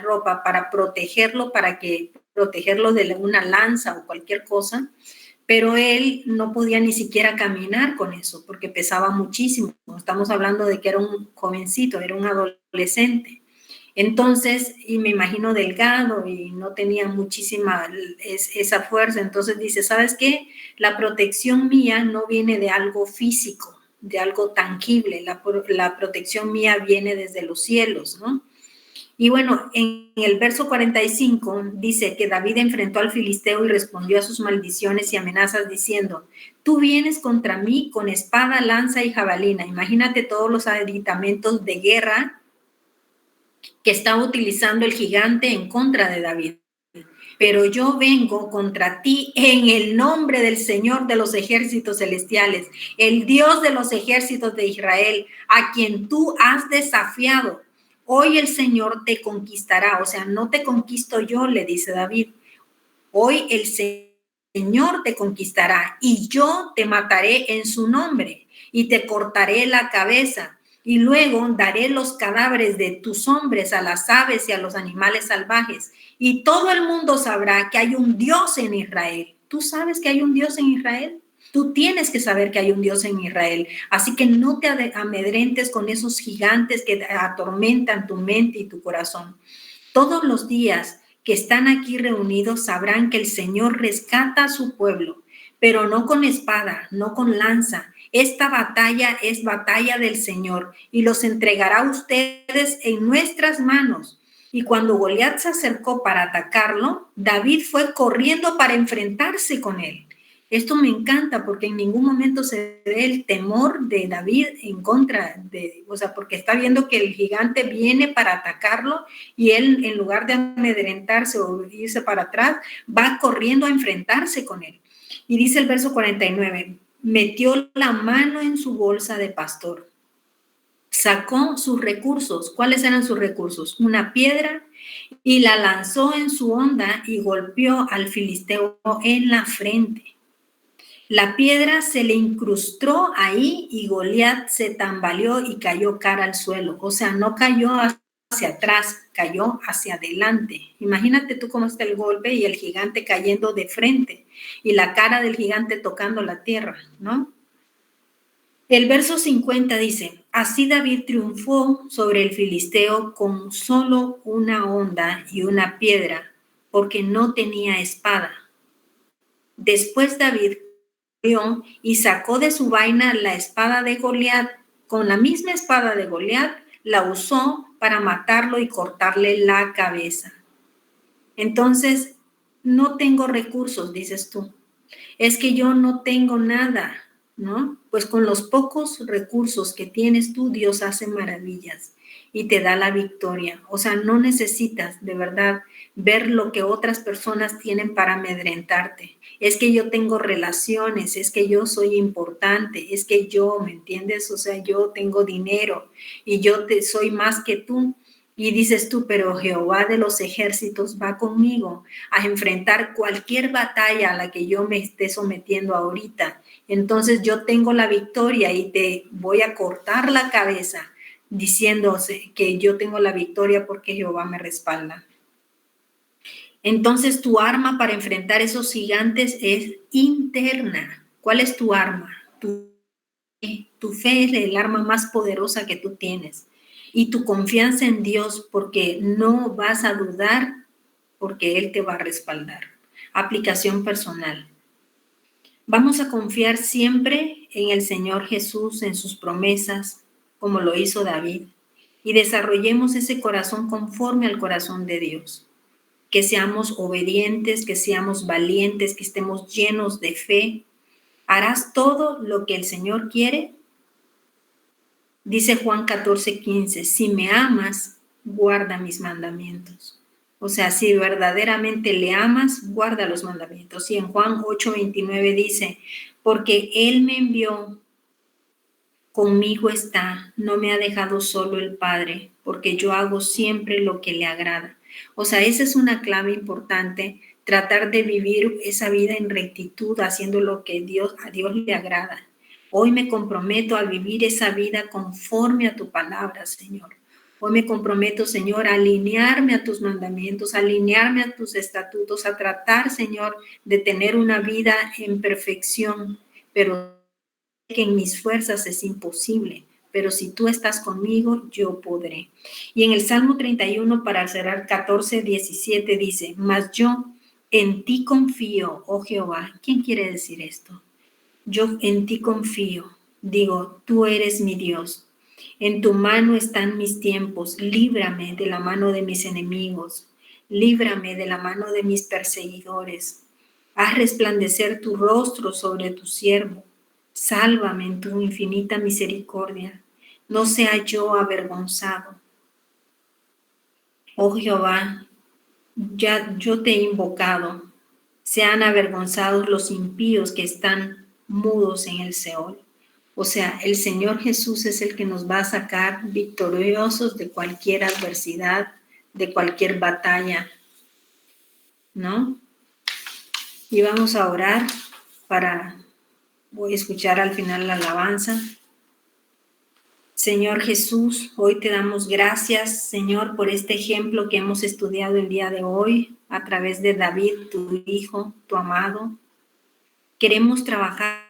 ropa para protegerlo, protegerlo de una lanza o cualquier cosa, pero él no podía ni siquiera caminar con eso porque pesaba muchísimo. Estamos hablando de que era un jovencito, era un adolescente. Entonces, y me imagino delgado y no tenía muchísima esa fuerza. Entonces dice, ¿sabes qué? La protección mía no viene de algo físico, de algo tangible. La protección mía viene desde los cielos, ¿no? Y bueno, en el verso 45 dice que David enfrentó al filisteo y respondió a sus maldiciones y amenazas diciendo, tú vienes contra mí con espada, lanza y jabalina. Imagínate todos los aditamentos de guerra que estaba utilizando el gigante en contra de David. Pero yo vengo contra ti en el nombre del Señor de los ejércitos celestiales, el Dios de los ejércitos de Israel, a quien tú has desafiado. Hoy el Señor te conquistará, o sea, no te conquisto yo, le dice David. Hoy el Señor te conquistará y yo te mataré en su nombre y te cortaré la cabeza y luego daré los cadáveres de tus hombres a las aves y a los animales salvajes y todo el mundo sabrá que hay un Dios en Israel. ¿Tú sabes que hay un Dios en Israel? Tú tienes que saber que hay un Dios en Israel. Así que no te amedrentes con esos gigantes que atormentan tu mente y tu corazón. Todos los días que están aquí reunidos sabrán que el Señor rescata a su pueblo, pero no con espada, no con lanza. Esta batalla es batalla del Señor y los entregará a ustedes en nuestras manos. Y cuando Goliat se acercó para atacarlo, David fue corriendo para enfrentarse con él. Esto me encanta porque en ningún momento se ve el temor de David en contra de, o sea, porque está viendo que el gigante viene para atacarlo y él, en lugar de amedrentarse o irse para atrás, va corriendo a enfrentarse con él. Y dice el verso 49, metió la mano en su bolsa de pastor, sacó sus recursos. ¿Cuáles eran sus recursos? Una piedra, y la lanzó en su honda y golpeó al filisteo en la frente. La piedra se le incrustó ahí y Goliat se tambaleó y cayó cara al suelo. O sea, no cayó hacia atrás, cayó hacia adelante. Imagínate tú cómo está el golpe y el gigante cayendo de frente y la cara del gigante tocando la tierra, ¿no? El verso 50 dice, así David triunfó sobre el filisteo con solo una honda y una piedra, porque no tenía espada. Después David y sacó de su vaina la espada de Goliat. Con la misma espada de Goliat la usó para matarlo y cortarle la cabeza. Entonces, no tengo recursos, dices tú. Es que yo no tengo nada, ¿no? Pues con los pocos recursos que tienes tú, Dios hace maravillas y te da la victoria. O sea, no necesitas de verdad ver lo que otras personas tienen para amedrentarte. Es que yo tengo relaciones, es que yo soy importante, es que yo, ¿me entiendes? O sea, yo tengo dinero y yo soy más que tú. Y dices tú, pero Jehová de los ejércitos va conmigo a enfrentar cualquier batalla a la que yo me esté sometiendo ahorita. Entonces yo tengo la victoria y te voy a cortar la cabeza diciendo que yo tengo la victoria porque Jehová me respalda. Entonces tu arma para enfrentar esos gigantes es interna. ¿Cuál es tu arma? Tu fe es el arma más poderosa que tú tienes. Y tu confianza en Dios, porque no vas a dudar, porque Él te va a respaldar. Aplicación personal. Vamos a confiar siempre en el Señor Jesús, en sus promesas, como lo hizo David, y desarrollemos ese corazón conforme al corazón de Dios. Que seamos obedientes, que seamos valientes, que estemos llenos de fe. ¿Harás todo lo que el Señor quiere? Dice Juan 14:15, si me amas, guarda mis mandamientos. O sea, si verdaderamente le amas, guarda los mandamientos. Y en Juan 8:29 dice, porque Él me envió, conmigo está, no me ha dejado solo el Padre, porque yo hago siempre lo que le agrada. O sea, esa es una clave importante, tratar de vivir esa vida en rectitud, haciendo lo que a Dios le agrada. Hoy me comprometo a vivir esa vida conforme a tu palabra, Señor. Hoy me comprometo, Señor, a alinearme a tus mandamientos, a alinearme a tus estatutos, a tratar, Señor, de tener una vida en perfección, pero que en mis fuerzas es imposible. Pero si tú estás conmigo, yo podré. Y en el Salmo 31, para cerrar 14:17, dice, mas yo en ti confío, oh Jehová. ¿Quién quiere decir esto? Yo en ti confío, digo, tú eres mi Dios. En tu mano están mis tiempos, líbrame de la mano de mis enemigos, líbrame de la mano de mis perseguidores. Haz resplandecer tu rostro sobre tu siervo, sálvame en tu infinita misericordia, no sea yo avergonzado. Oh Jehová, ya yo te he invocado, sean avergonzados los impíos que están mudos en el Seol. O sea, el Señor Jesús es el que nos va a sacar victoriosos de cualquier adversidad, de cualquier batalla, ¿no? Y vamos a orar voy a escuchar al final la alabanza. Señor Jesús, hoy te damos gracias, Señor, por este ejemplo que hemos estudiado el día de hoy a través de David, tu hijo, tu amado. Queremos trabajar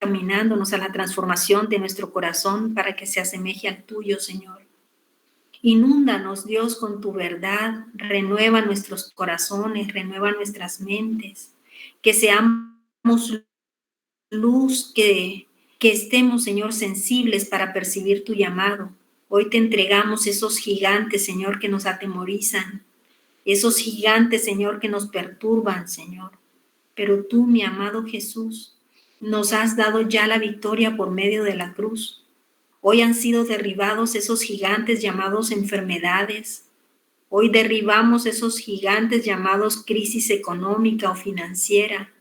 caminándonos a la transformación de nuestro corazón para que se asemeje al tuyo, Señor. Inúndanos, Dios, con tu verdad, renueva nuestros corazones, renueva nuestras mentes, que seamos luz, que estemos, Señor, sensibles para percibir tu llamado. Hoy te entregamos esos gigantes, Señor, que nos atemorizan, esos gigantes, Señor, que nos perturban, Señor. pero tú, mi amado Jesús, nos has dado ya la victoria por medio de la cruz. Hoy han sido derribados esos gigantes llamados enfermedades. Hoy derribamos esos gigantes llamados crisis económica o financiera.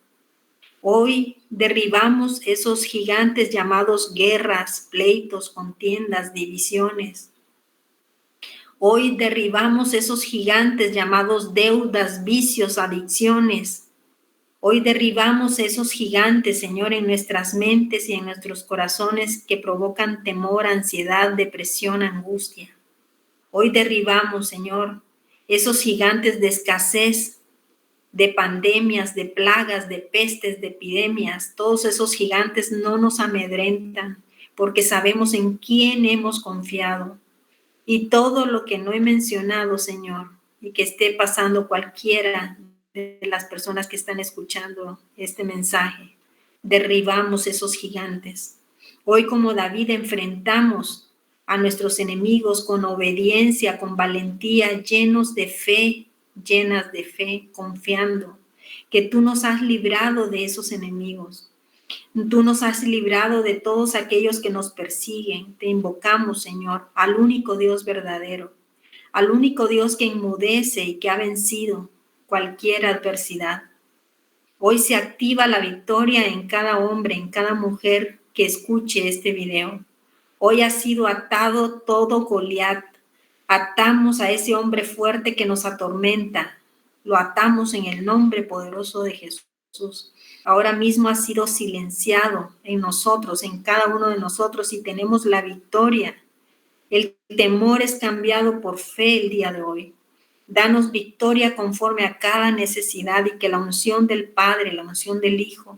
Hoy derribamos esos gigantes llamados guerras, pleitos, contiendas, divisiones. Hoy derribamos esos gigantes llamados deudas, vicios, adicciones. Hoy derribamos esos gigantes, Señor, en nuestras mentes y en nuestros corazones que provocan temor, ansiedad, depresión, angustia. Hoy derribamos, Señor, esos gigantes de escasez, de pandemias, de plagas, de pestes, de epidemias. Todos esos gigantes no nos amedrentan porque sabemos en quién hemos confiado. Y todo lo que no he mencionado, Señor, y que esté pasando cualquiera de las personas que están escuchando este mensaje, derribamos esos gigantes. Hoy, como David, enfrentamos a nuestros enemigos con obediencia, con valentía, llenas de fe, confiando que tú nos has librado de esos enemigos. Tú nos has librado de todos aquellos que nos persiguen. Te invocamos, Señor, al único Dios verdadero, al único Dios que enmudece y que ha vencido cualquier adversidad. Hoy se activa la victoria en cada hombre, en cada mujer que escuche este video. Hoy ha sido atado todo Goliat. Atamos a ese hombre fuerte que nos atormenta. Lo atamos en el nombre poderoso de Jesús. Ahora mismo ha sido silenciado en nosotros, en cada uno de nosotros, y tenemos la victoria. El temor es cambiado por fe el día de hoy. Danos victoria conforme a cada necesidad y que la unción del Padre, la unción del Hijo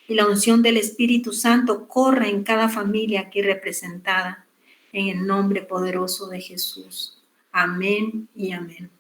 y la unción del Espíritu Santo corra en cada familia aquí representada, en el nombre poderoso de Jesús. Amén y amén.